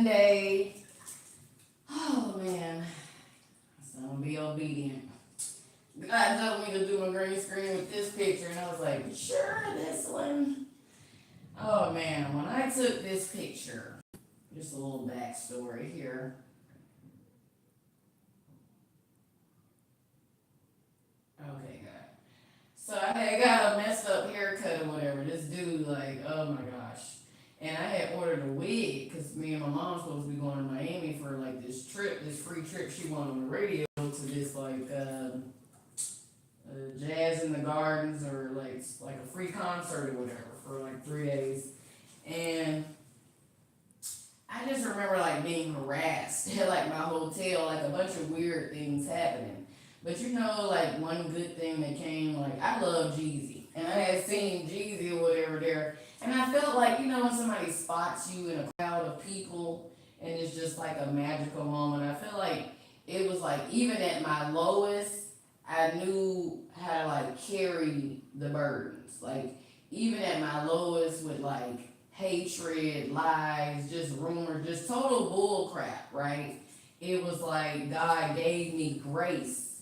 Day. Oh man, so I'm gonna be obedient. God told me to do a green screen with this picture, and I was like, sure, this one. Oh man, when I took this picture, just a little backstory here. Okay, God. So I had got a messed up haircut or whatever. This dude, like, oh my gosh. And I had ordered a wig because me and my mom supposed to be going to Miami for like this trip, this free trip she won on the radio to this like jazz in the gardens or like a free concert or whatever for like 3 days. And I just remember like being harassed at like my hotel, like a bunch of weird things happening. But you know, like one good thing that came, like I love Jeezy. And I had seen Jeezy or whatever there. And I felt like, you know, when somebody spots you in a crowd of people and it's just like a magical moment, I feel like it was like even at my lowest, I knew how to like carry the burdens. Like even at my lowest with like hatred, lies, just rumors, just total bull crap, right? It was like God gave me grace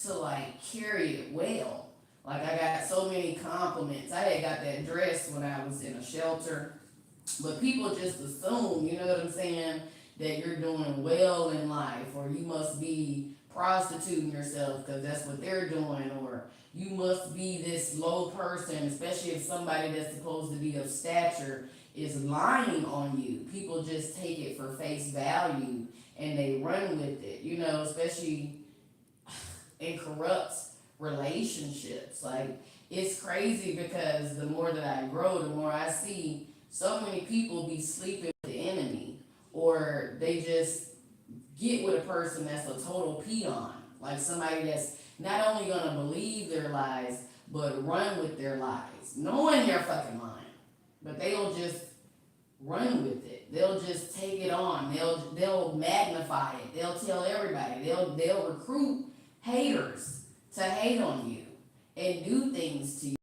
to like carry it well. Like I got so many compliments. I had got that dress when I was in a shelter, but people just assume, you know what I'm saying, that you're doing well in life, or you must be prostituting yourself because that's what they're doing, or you must be this low person, especially if somebody that's supposed to be of stature is lying on you. People just take it for face value and they run with it, you know, especially in corrupt relationships. Like, it's crazy because the more that I grow, the more I see so many people be sleeping with the enemy, or they just get with a person that's a total peon, like somebody that's not only gonna believe their lies, but run with their lies, knowing their fucking lying, but they'll just run with it. They'll just take it on. They'll magnify it. They'll tell everybody. They'll recruit haters to hate on you and do things to you.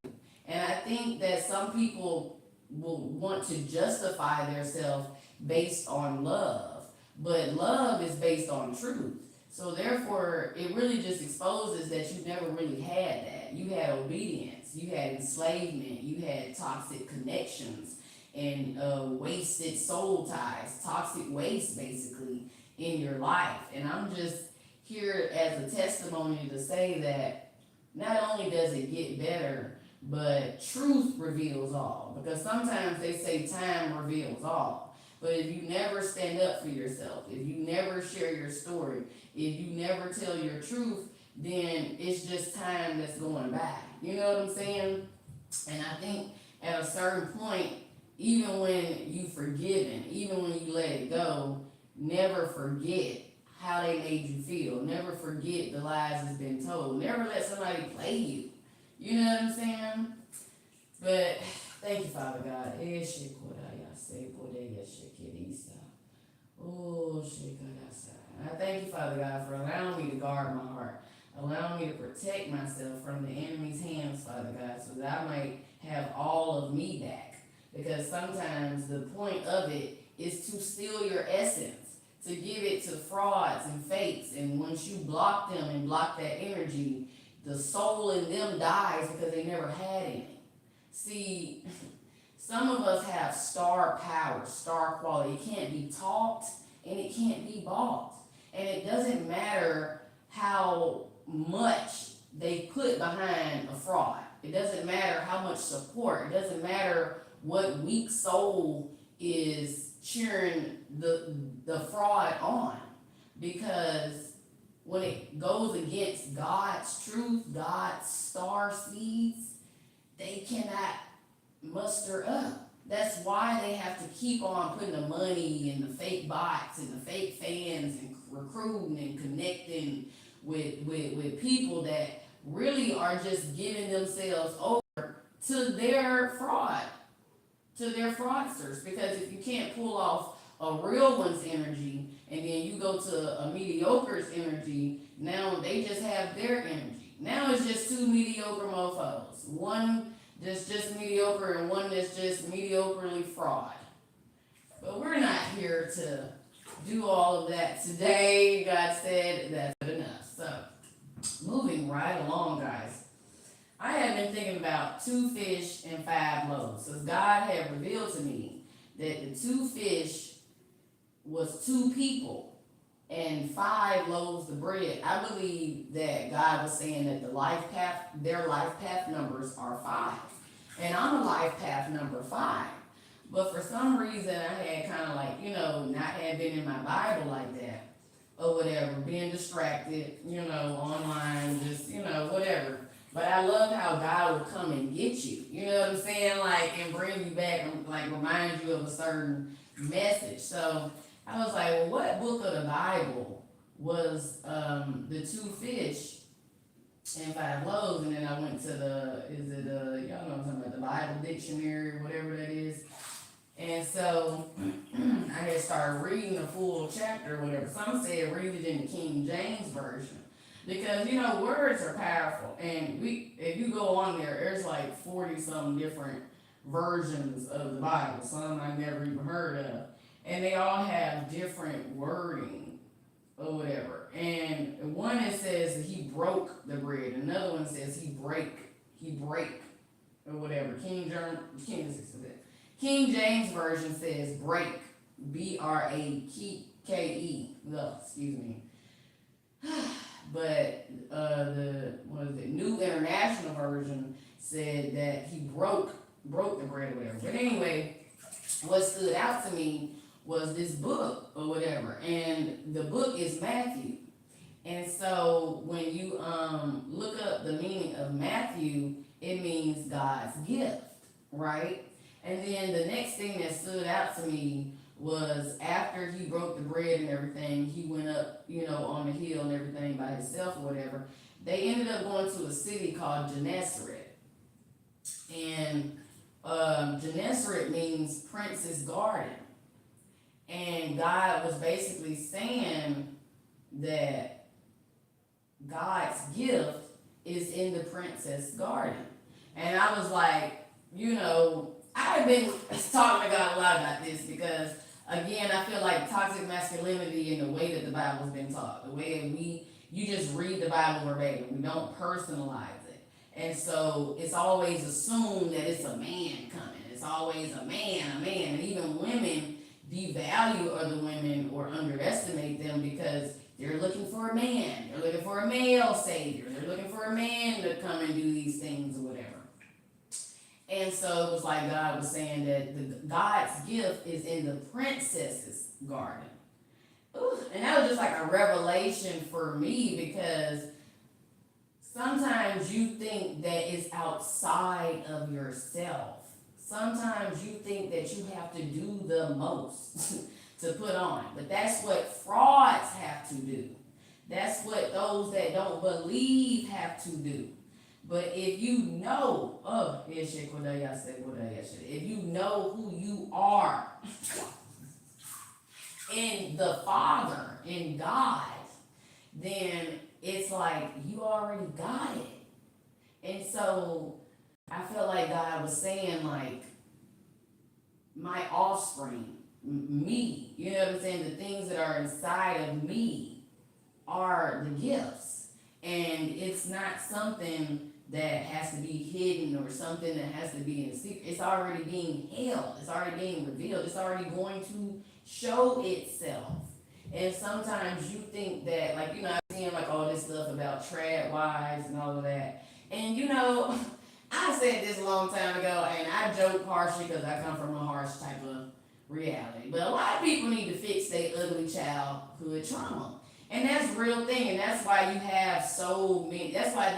And I think that some people will want to justify themselves based on love, but love is based on truth. So therefore, it really just exposes that you never really had that. You had obedience, you had enslavement, you had toxic connections, and wasted soul ties, toxic waste basically in your life. And I'm just here as a testimony to say that not only does it get better, but truth reveals all. Because sometimes they say time reveals all. But if you never stand up for yourself, if you never share your story, if you never tell your truth, then it's just time that's going by. You know what I'm saying? And I think at a certain point, even when you forgiven, even when you let it go, never forget how they made you feel. Never forget the lies that's been told. Never let somebody play you. You know what I'm saying? But thank you, Father God. Oh, I thank you, Father God, for allowing me to guard my heart, allowing me to protect myself from the enemy's hands, Father God, so that I might have all of me back. Because sometimes the point of it is to steal your essence, to give it to frauds and fakes. And once you block them and block that energy, the soul in them dies because they never had any. See, some of us have star power, star quality. It can't be taught and it can't be bought. And it doesn't matter how much they put behind a fraud. It doesn't matter how much support. It doesn't matter what weak soul is cheering the fraud on. Because when it goes against God's truth, God's star seeds, they cannot muster up. That's why they have to keep on putting the money and the fake bots and the fake fans and recruiting and connecting with people that really are just giving themselves over to their fraud, to their fraudsters. Because if you can't pull off a real one's energy and then you go to a mediocre's energy, now they just have their energy. Now it's just two mediocre mofos. One that's just mediocre and one that's just mediocrely fraud. But we're not here to do all of that today. God said that's good enough. So, moving right along, guys. I have been thinking about 2 fish and 5 loaves. So God had revealed to me that the 2 fish was 2 people and 5 loaves of bread. I believe that God was saying that their life path numbers are 5. And I'm a life path number 5. But for some reason, I had kind of like, not had been in my Bible like that or whatever, being distracted, online, just, whatever. But I love how God will come and get you, you know what I'm saying? Like, and bring you back and like remind you of a certain message. So I was like, well, what book of the Bible was the 2 fish and 5 loaves? And then I went to y'all know what I'm talking about, the Bible dictionary or whatever that is. And so I had started reading the full chapter or whatever. Some said read it in the King James Version. Because, words are powerful. And if you go on there's like 40 some different versions of the Bible. Some I've never even heard of. And they all have different wording or whatever. And one it says that he broke the bread. Another one says he break or whatever. King James Version says break. B-R-A-K-E. Excuse me. But the New International Version said that he broke the bread or whatever. But anyway, what stood out to me was this book or whatever, and the book is Matthew. And so when you look up the meaning of Matthew, it means God's gift, right? And then the next thing that stood out to me was after he broke the bread and everything, he went up, on the hill and everything by himself or whatever. They ended up going to a city called Gennesaret. And Gennesaret means Prince's Garden. And God was basically saying that God's gift is in the Princess Garden. And I was like, I've been talking to God a lot about this because, again, I feel like toxic masculinity and the way that the Bible's been taught, the way you just read the Bible verbatim, we don't personalize it. And so it's always assumed that it's a man coming. It's always a man. And even women devalue other women or underestimate them because they're looking for a man. They're looking for a male savior. They're looking for a man to come and do these things or whatever. And so it was like God was saying that God's gift is in the princess's garden. Ooh, and that was just like a revelation for me because sometimes you think that it's outside of yourself. Sometimes you think that you have to do the most to put on. But that's what frauds have to do. That's what those that don't believe have to do. But if you know, if you know who you are in the Father, in God, then it's like you already got it. And so I feel like God was saying, like, my offspring, me, you know what I'm saying? The things that are inside of me are the gifts. And it's not something that has to be hidden or something that has to be in secret. It's already being held. It's already being revealed. It's already going to show itself. And sometimes you think that, like, I'm seeing like all this stuff about trad wives and all of that. And I said this a long time ago, and I joke harshly because I come from a harsh type of reality. But a lot of people need to fix their ugly childhood trauma. And that's a real thing, and that's why you have so many, that's why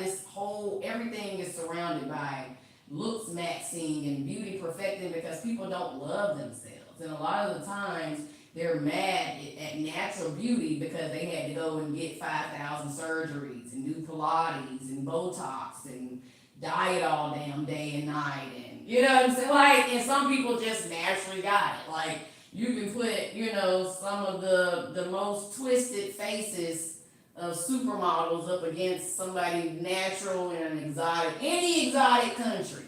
everything is surrounded by looks maxing and beauty perfecting because people don't love themselves. And a lot of the times, they're mad at natural beauty because they had to go and get 5,000 surgeries and do Pilates and Botox and diet all damn day and night. And you know what I'm saying? Like, and some people just naturally got it. Like, you can put, some of the most twisted faces of supermodels up against somebody natural in any exotic country.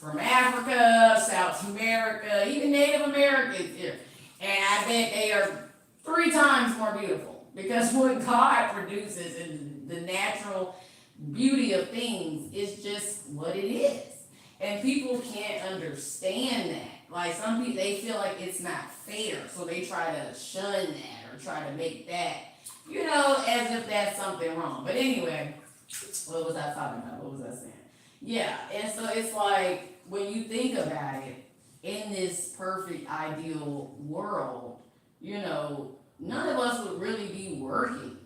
from Africa, South America, even Native Americans here. And I bet they are 3 times more beautiful because what God produces and the natural beauty of things is just what it is. And people can't understand that. Like some people, they feel like it's not fair, so they try to shun that or try to make that, as if that's something wrong. But anyway, what was I talking about? What was I saying? Yeah, and so it's like when you think about it, in this perfect ideal world, none of us would really be working.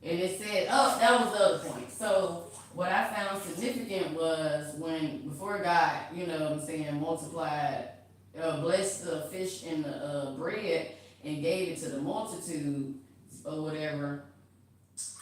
And it said, oh, that was the other point. So what I found significant was before God, multiplied, blessed the fish and the bread and gave it to the multitude or whatever.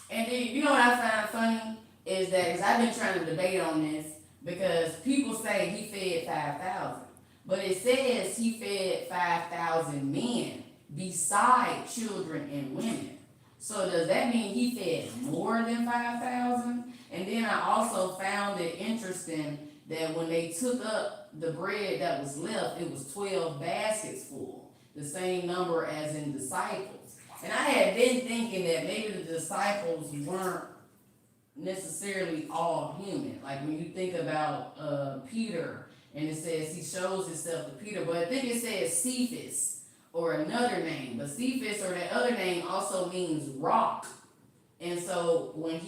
And then, what I find funny is that, because I've been trying to debate on this, because people say he fed 5,000, but it says he fed 5,000 men beside children and women. So does that mean he fed more than 5,000? And then I also found it interesting that when they took up the bread that was left, it was 12 baskets full, the same number as in disciples. And I had been thinking that maybe the disciples weren't necessarily all human. Like when you think about Peter, and it says he shows himself to Peter, but I think it says Cephas or another name. But Cephas or that other name also means rock. And so when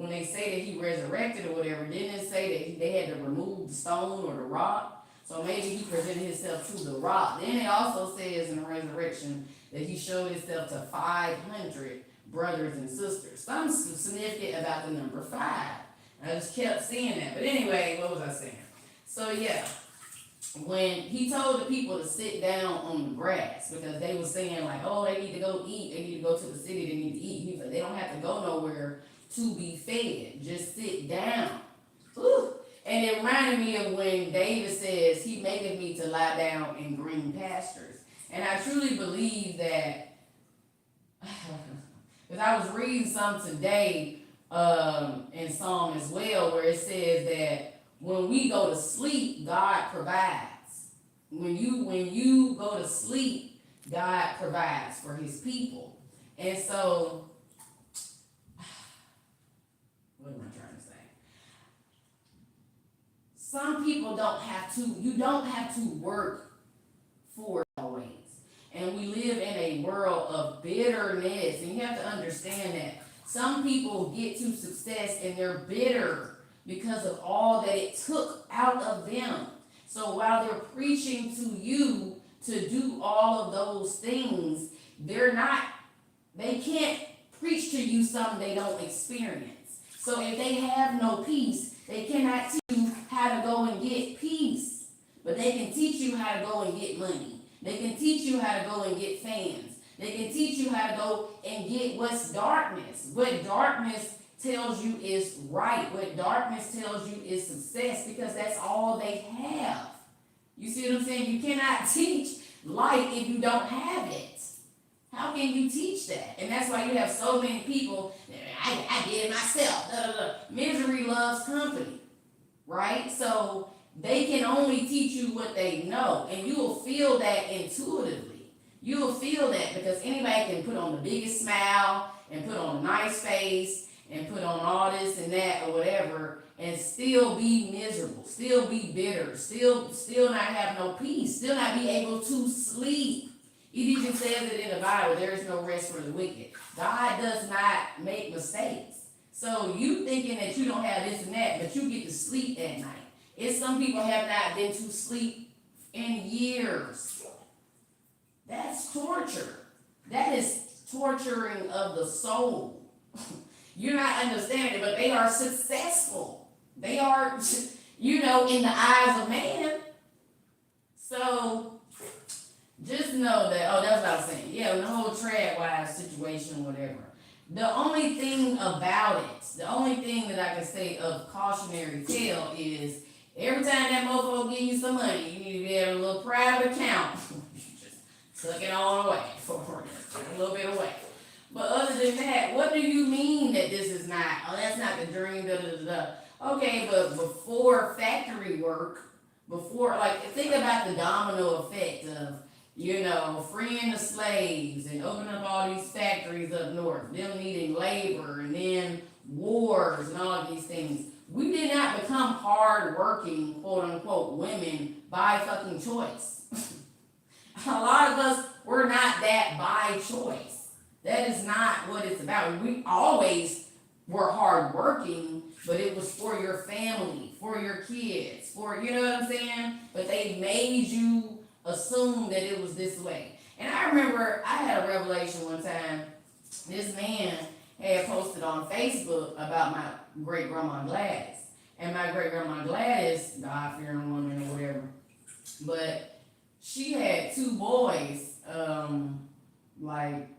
they say that he resurrected or whatever, didn't it say that they had to remove the stone or the rock? So maybe he presented himself to the rock. Then it also says in the resurrection that he showed himself to 500 brothers and sisters. Something significant about the number 5. I just kept seeing that. But anyway, what was I saying? So yeah, when he told the people to sit down on the grass, because they were saying like, oh, they need to go eat, they need to go to the city, they need to eat. He was like, they don't have to go nowhere to be fed. Just sit down. Whew. And it reminded me of when David says, he maketh me to lie down in green pastures. And I truly believe that, because I was reading some today in Psalm as well, where it says that when we go to sleep, God provides. When you go to sleep, God provides for his people. And so, what am I trying to say? Some people you don't have to work for it always. And we live in a world of bitterness. And you have to understand that some people get to success and they're bitter because of all that it took out of them. So while they're preaching to you to do all of those things, they can't preach to you something they don't experience. So if they have no peace, they cannot teach you how to go and get peace. But they can teach you how to go and get money. They can teach you how to go and get fans. They can teach you how to go and get what's darkness. What darkness tells you is right. What darkness tells you is success, because that's all they have. You see what I'm saying? You cannot teach light if you don't have it. How can you teach that? And that's why you have so many people, I did it myself. Misery loves company, right? So they can only teach you what they know, and you will feel that intuitively. You will feel that because anybody can put on the biggest smile and put on a nice face and put on all this and that or whatever, and still be miserable, still be bitter, still not have no peace, still not be able to sleep. It even says it in the Bible, there is no rest for the wicked. God does not make mistakes. So you thinking that you don't have this and that, but you get to sleep at night. It's some people have not been to sleep in years. That's torture. That is torturing of the soul. You're not understanding, but they are successful. They are, in the eyes of man. So just know that, that's what I was saying. Yeah, the whole trad-wise situation, whatever. The only thing about it, the only thing that I can say of cautionary tale is every time that mofo give you some money, you need to be at a little private account. Just tuck it on away for a little bit away. But other than that, what do you mean that this is not, that's not the dream, da da da da. Okay, but before factory work, before, like, think about the domino effect of, freeing the slaves and opening up all these factories up north, them needing labor, and then wars and all of these things. We did not become hard-working, quote-unquote, women by fucking choice. A lot of us were not that by choice. That is not what it's about. We always were hardworking, but it was for your family, for your kids, you know what I'm saying? But they made you assume that it was this way. And I remember I had a revelation one time. This man had posted on Facebook about my great grandma Gladys. And my great grandma Gladys, God fearing woman or whatever, but she had two boys, like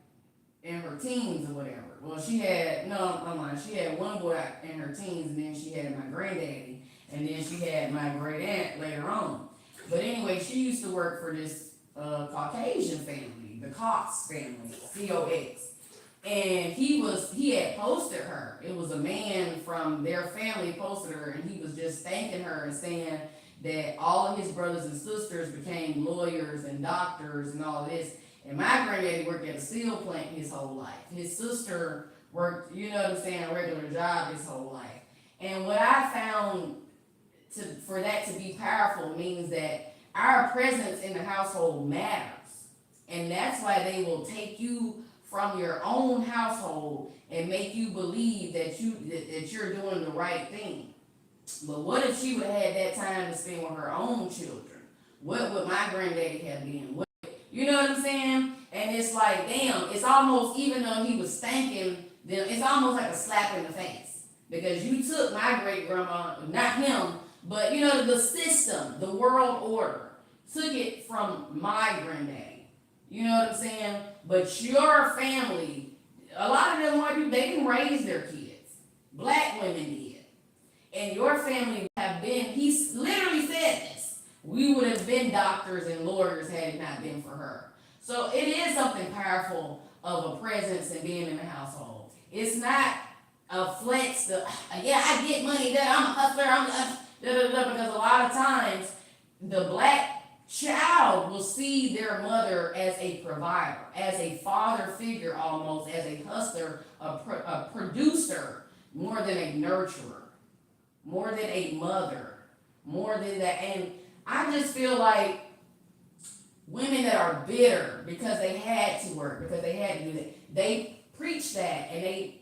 in her teens or whatever. Well, she had, no, I'm lying. She had one boy in her teens, and then she had my granddaddy, and then she had my great aunt later on. But anyway, she used to work for this Caucasian family, the Cox family, COX. And he had posted her. It was a man from their family posted her, and he was just thanking her and saying that all of his brothers and sisters became lawyers and doctors and all of this. And my granddaddy worked at a steel plant his whole life. His sister worked, you know what I'm saying, a regular job his whole life. And what I found for that to be powerful means that our presence in the household matters. And that's why they will take you from your own household and make you believe that you're doing the right thing. But what if she would have had that time to spend with her own children? What would my granddaddy have been? You know what I'm saying? And it's like, damn, it's almost, even though he was thanking them, it's almost like a slap in the face. Because you took my great grandma, not him, but the system, the world order, took it from my granddaddy. You know what I'm saying? But your family, a lot of them white people, they didn't raise their kids. Black women did. And your family would have been, he literally said this, we would have been doctors and lawyers had it not been for her. So it is something powerful of a presence and being in the household. It's not a flex, yeah, I get money, I'm a hustler, because a lot of times the black child will see their mother as a provider, as a father figure almost, as a hustler, a producer, more than a nurturer, more than a mother, more than that. And I just feel like women that are bitter because they had to work, because they had to do that, they preach that and they,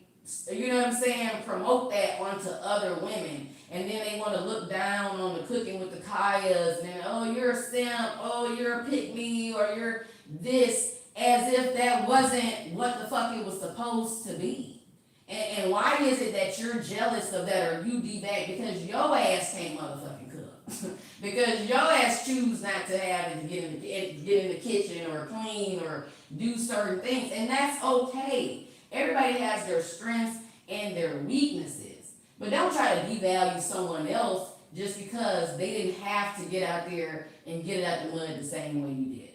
you know what I'm saying, promote that onto other women. And then they want to look down on the cooking with the Kayas and then, oh, you're a simp, oh, you're a pick-me, or you're this, as if that wasn't what the fuck it was supposed to be. And why is it that you're jealous of that or you devalue? Because your ass can't motherfucking cook. Because your ass choose not to have it to get in the kitchen or clean or do certain things. And that's okay. Everybody has their strengths and their weaknesses. But don't try to devalue someone else just because they didn't have to get out there and get it out the mud the same way you did.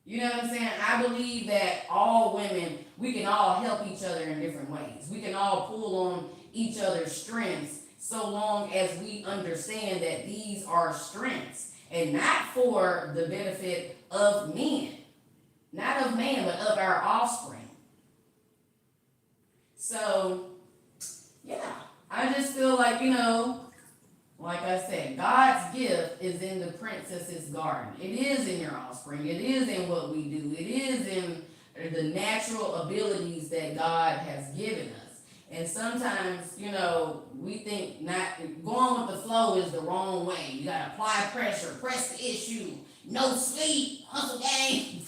You know what I'm saying? I believe that all women, we can all help each other in different ways. We can all pull on each other's strengths so long as we understand that these are strengths and not for the benefit of men. Not of man, but of our offspring. So, yeah. I just feel like, like I said, God's gift is in the princess's garden. It is in your offspring. It is in what we do. It is in the natural abilities that God has given us. And sometimes, we think not going with the flow is the wrong way. You got to apply pressure, press the issue, no sleep, hustle game.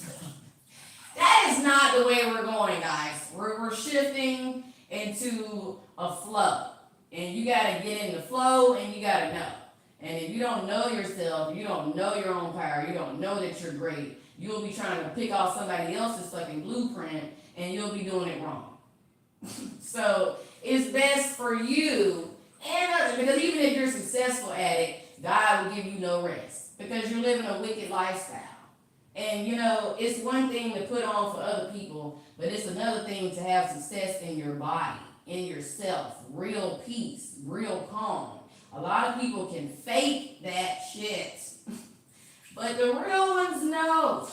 That is not the way we're going, guys. We're shifting into a flow. And you got to get in the flow and you got to know. And if you don't know yourself, you don't know your own power, you don't know that you're great, you'll be trying to pick off somebody else's fucking blueprint and you'll be doing it wrong. So it's best for you and others, because even if you're successful at it, God will give you no rest because you're living a wicked lifestyle. And it's one thing to put on for other people, but it's another thing to have success in your body, in yourself, real peace, real calm, A lot of people can fake that shit. But the real ones know.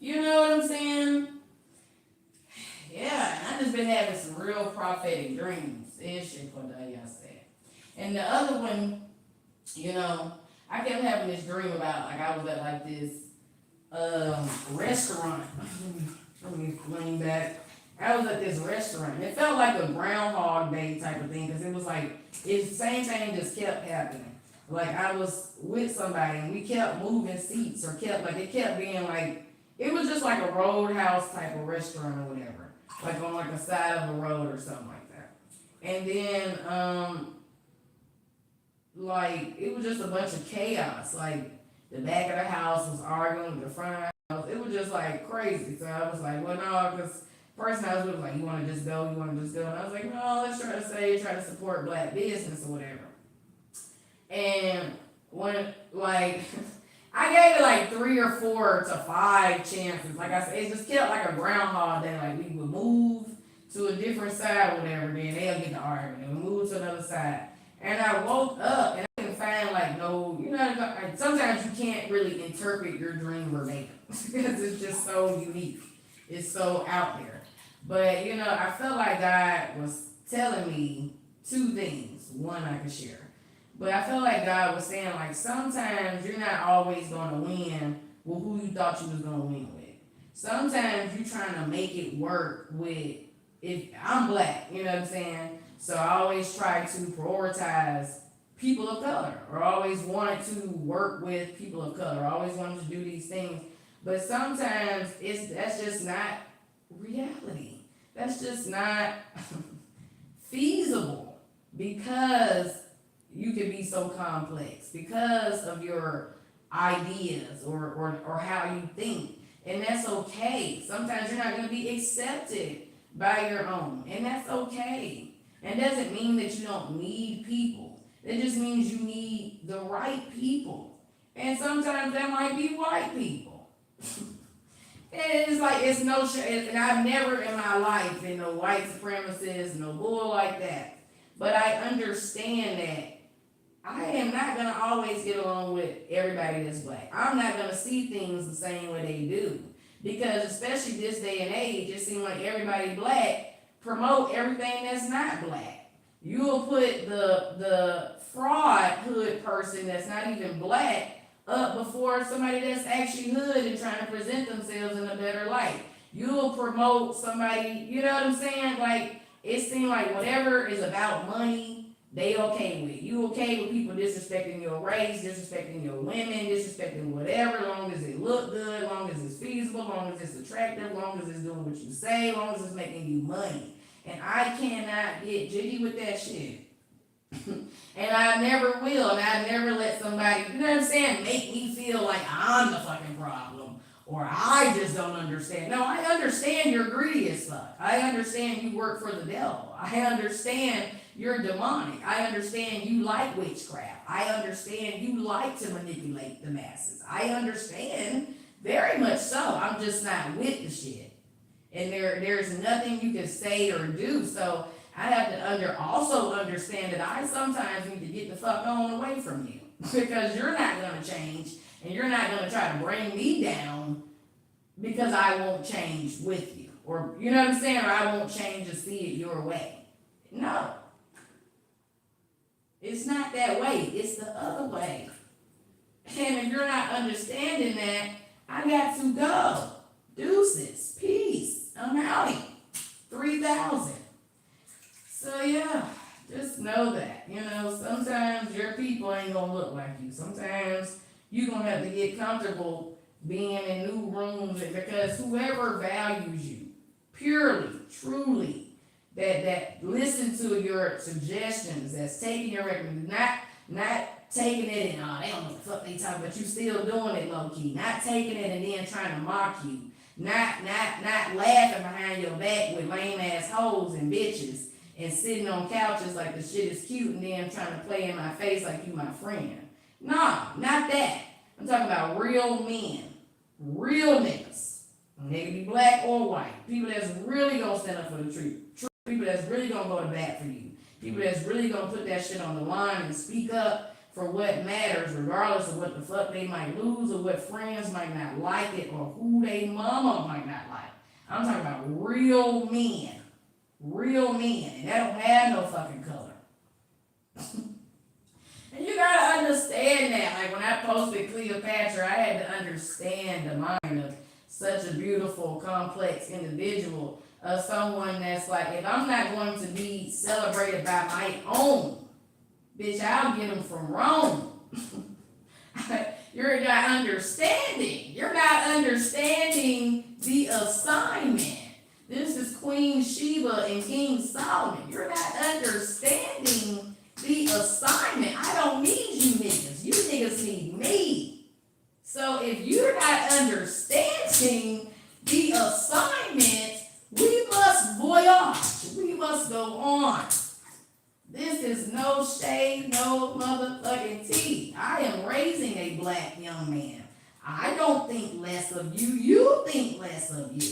You know what I'm saying? Yeah, and I just been having some real prophetic dreams. It's shit for the y'all said. And the other one, you know, I kept having this dream about like I was at like this restaurant. Let me lean back. I was at this restaurant. And it felt like a Groundhog Day type of thing because it was like it's the same thing just kept happening. Like I was with somebody and we kept moving seats or kept like it kept being like it was just like a roadhouse type of restaurant or whatever. Like on like a side of a road or something like that. And then like it was just a bunch of chaos. Like the back of the house was arguing with the front of the house. It was just like crazy. So I was like, well no, because person I was with was like, you wanna just go, you wanna just go? And I was like, no, let's try to support black business or whatever. And when like I gave it like 3 or 4 to 5 chances. Like I said, it just kept like a Groundhog Day. Like we would move to a different side or whatever, then they'll get the argument. And we move to another side. And I woke up and I couldn't find like no, you know, like, sometimes you can't really interpret your dream verbatim because it's just so unique. It's so out there. But you know, I felt like God was telling me 2 things. One I could share. But I feel like God was saying, like, sometimes you're not always going to win with who you thought you was going to win with. Sometimes you're trying to make it work with, if I'm black, you know what I'm saying? So I always try to prioritize people of color, or always wanted to work with people of color, always wanted to do these things. But sometimes that's just not reality. That's just not feasible because you can be so complex because of your ideas or how you think. And that's okay. Sometimes you're not going to be accepted by your own. And that's okay. And doesn't mean that you don't need people. It just means you need the right people. And sometimes that might be white people. And it's like, it's no and I've never in my life been no white supremacist, no bull like that. But I understand that I am not going to always get along with everybody that's black. I'm not going to see things the same way they do. Because especially this day and age, it seems like everybody black promote everything that's not black. You'll put the fraud hood person that's not even black up before somebody that's actually hood and trying to present themselves in a better light. You'll promote somebody, you know what I'm saying? Like, it seems like whatever is about money, they okay with. You okay with people disrespecting your race, disrespecting your women, disrespecting whatever, as long as it look good, as long as it's feasible, as long as it's attractive, as long as it's doing what you say, as long as it's making you money. And I cannot get jiggy with that shit. And I never will, and I never let somebody, you know what I'm saying, make me feel like I'm the fucking problem, or I just don't understand. No, I understand you're greedy as fuck. I understand you work for the devil. I understand you're demonic. I understand you like witchcraft. I understand you like to manipulate the masses. I understand very much so. I'm just not with the shit. And there's nothing you can say or do. So I have to also understand that I sometimes need to get the fuck on away from you. Because you're not going to change. And you're not going to try to bring me down because I won't change with you. Or, you know what I'm saying? Or I won't change to see it your way. No. It's not that way. It's the other way. And if you're not understanding that, I got to go. Deuces. Peace. I'm out. 3,000. So yeah, just know that. You know, sometimes your people ain't gonna look like you. Sometimes you're gonna have to get comfortable being in new rooms because whoever values you purely, truly, that listen to your suggestions, that's taking your recommendation, not taking it and they don't know what the fuck they talking about, you still doing it low key, not taking it and then trying to mock you, not laughing behind your back with lame ass hoes and bitches and sitting on couches like the shit is cute and then trying to play in my face like you my friend. Nah, not that. I'm talking about real men, real niggas. They can be black or white. People that's really gonna stand up for the truth. People that's really gonna go to bat for you. People that's really gonna put that shit on the line and speak up for what matters, regardless of what the fuck they might lose or what friends might not like it or who they mama might not like. I'm talking about real men. Real men. And they don't have no fucking color. And you gotta understand that. Like when I posted Cleopatra, I had to understand the mind of such a beautiful, complex individual. Of someone that's like, if I'm not going to be celebrated by my own, bitch, I'll get them from Rome. You're not understanding. You're not understanding the assignment. This is Queen Sheba and King Solomon. You're not understanding the assignment. I don't need you niggas. You niggas need me. So if you're not understanding the assignment, we must voyage. We must go on. This is no shade, no motherfucking tea. I am raising a black young man. I don't think less of you. You think less of you.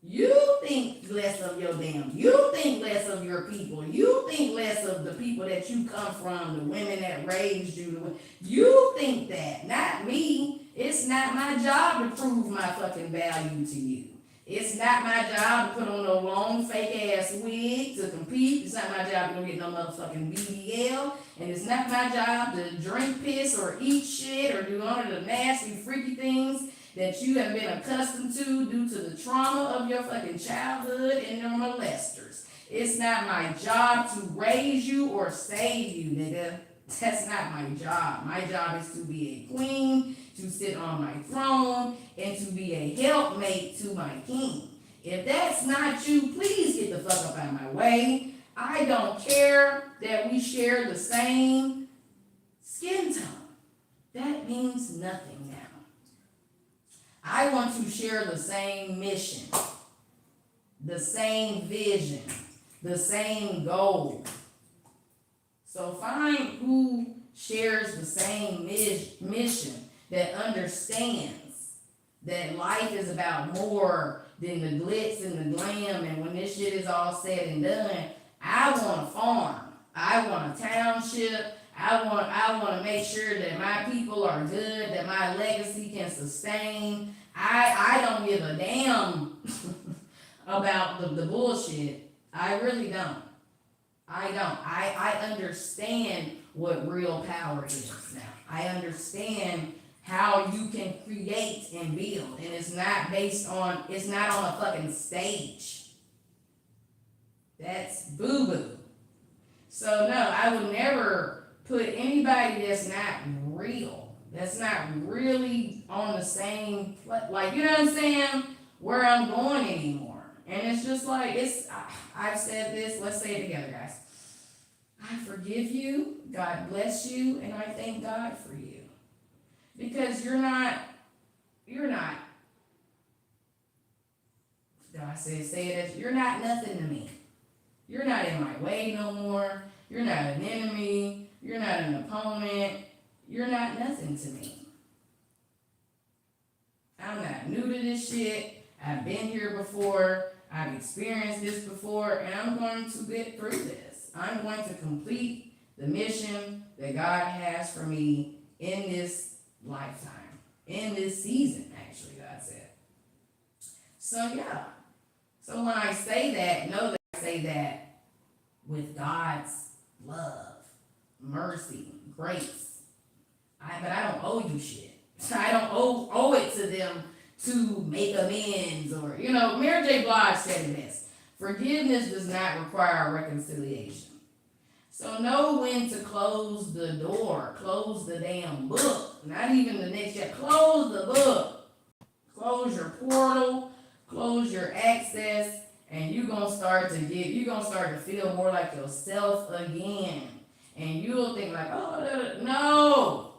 You think less of your damn. You think less of your people. You think less of the people that you come from, the women that raised you. You think that, not me. It's not my job to prove my fucking value to you. It's not my job to put on no long fake ass wig to compete. It's not my job to go get no motherfucking BBL. And it's not my job to drink piss or eat shit or do one of the nasty freaky things that you have been accustomed to due to the trauma of your fucking childhood and your molesters. It's not my job to raise you or save you, nigga. That's not my job. My job is to be a queen, to sit on my throne, and to be a helpmate to my king. If that's not you, please get the fuck up out of my way. I don't care that we share the same skin tone. That means nothing now. I want to share the same mission, the same vision, the same goal. So find who shares the same mission, that understands that life is about more than the glitz and the glam, and when this shit is all said and done, I want a farm, I want a township, I want to make sure that my people are good, that my legacy can sustain. I don't give a damn about the bullshit. I really don't. I don't. I understand what real power is now. I understand how you can create and build. And it's not on a fucking stage. That's boo-boo. So no, I would never put anybody that's not real, that's not really on the same, like, you know what I'm saying, where I'm going anymore. And it's just like, I've said this, let's say it together, guys. I forgive you, God bless you, and I thank God for you. Because you're not, God says, say it as, you're not nothing to me. You're not in my way no more. You're not an enemy. You're not an opponent. You're not nothing to me. I'm not new to this shit. I've been here before. I've experienced this before, and I'm going to get through this. I'm going to complete the mission that God has for me in this lifetime, in this season, actually, God said. So, yeah. So when I say that, know that I say that with God's love, mercy, grace. But I don't owe you shit. I don't owe it to them to make amends, or, Mary J. Blige said this: forgiveness does not require reconciliation. So know when to close the door, close the damn book, not even the next chapter, close the book, close your portal, close your access, and you're gonna start to feel more like yourself again. And you'll think like, oh, no,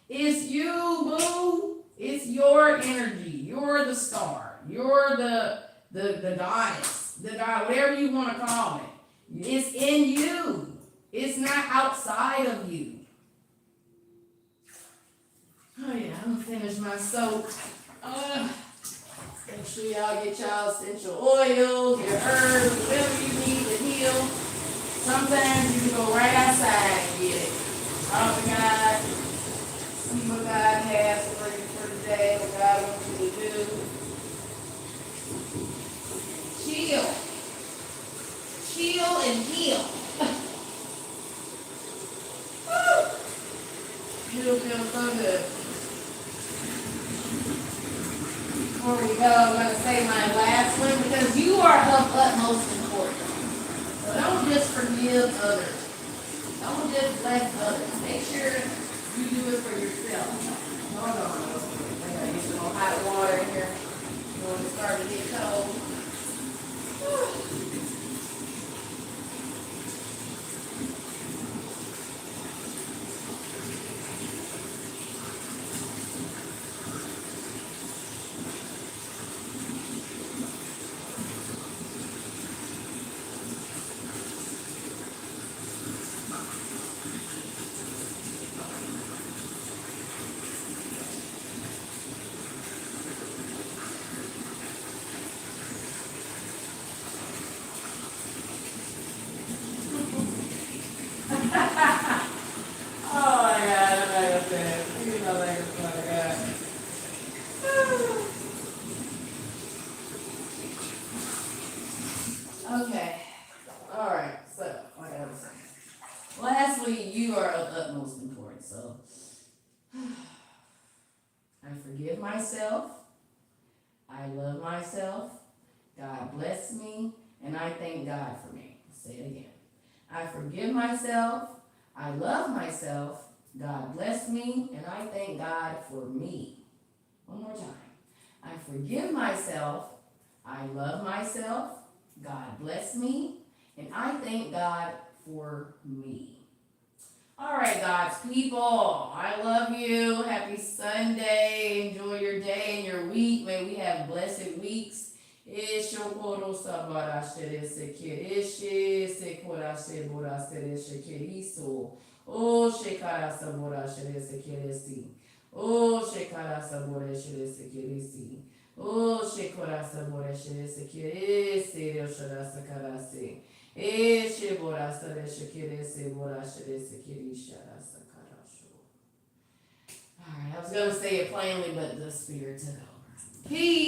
it's you, boo. It's your energy. You're the star. You're the goddess, the god, whatever you want to call it. It's in you. It's not outside of you. Oh yeah, I'm gonna finish my soap. Make sure y'all get y'all essential oils, your herbs, whatever you need to heal. Sometimes you can go right outside and get it. Talk to God, see what God has for you for the day, what God wants you to do. Chill. Chill and heal. It'll feel so good. Before we go, I'm going to say my last one because you are of utmost importance. So don't just forgive others. Don't just bless others. Make sure you do it for yourself. Hold on. I gotta get some more hot water in here. You know when it starts to get cold. Okay. All right. So, like I was saying, lastly, you are of utmost importance. So, I forgive myself. I love myself. God bless me, and I thank God for me. Say it again. I forgive myself. I love myself. God bless me, and I thank God for me. One more time. I forgive myself. I love myself. God bless me, and I thank God for me. All right, God's people, I love you. Happy Sunday. Enjoy your day and your week. May we have blessed weeks. Oh, shekora sabore shere sekere se roshara sakarase. Shebora sare shekere se bora shere sekere shara sakarasho. Alright, I was gonna say it plainly, but the spirit took over. Peace.